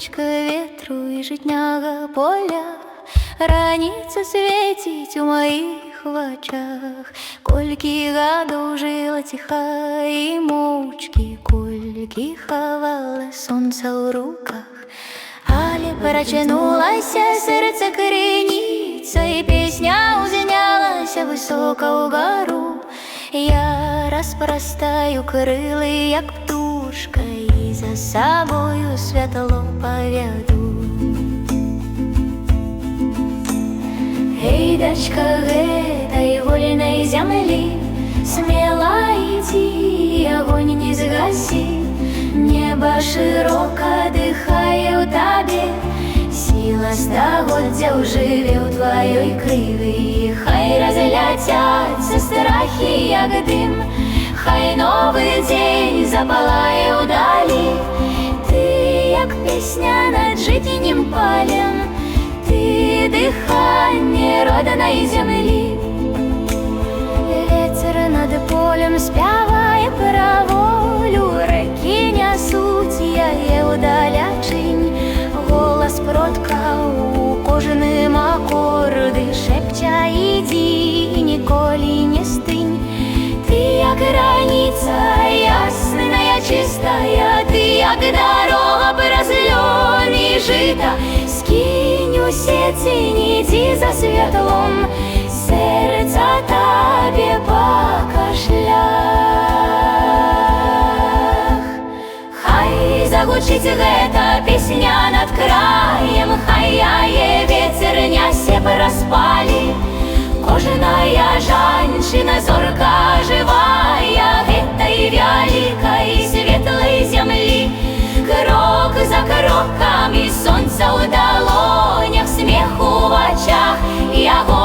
дачка ветру і жытняга поля. Раніца свеціць у маіх вачах. Колькі гадоў жыла ціха і моўчкі, колькі хавала сонца ў руках. Але прачынулася сэрца крыніца, і песня ўзнялася высока ўгару. Я распрастаю крылы, як птушка, і за сабою святло павяду. Эй, дачка гэтай вольнай зямлі, смела ідзі, агонь не згасі. Неба шырока дыхае ў табе, сіла стагоддзяў жыве ў тваёй крыві. Хай разляцяцца страхі, як дым, хай новы дзень запалае ўдалі. Ты, як песня над жытнім палем, ты дыханне роднай зямлі. Вецер над полем спявае пра волю, рэкі нясуць яе ўдалячынь. Голас продкаў у кожным акорды шэпча: ідзі, ніколі не стынь. Ты, як раніца ясная, чыстая, ты, як дарога праз лён і жыта. Скінь усе цені, ідзі за святлом, сэрца табе пакашлях. Хай загучыць гэта песня над краем, хай яе вецер нясе праз палі. Кожная жанчына зорка жывая гэтай вялікай светлай зямлі. Крок за крокам, і сонца ў далонях, смех у вачах, і агонь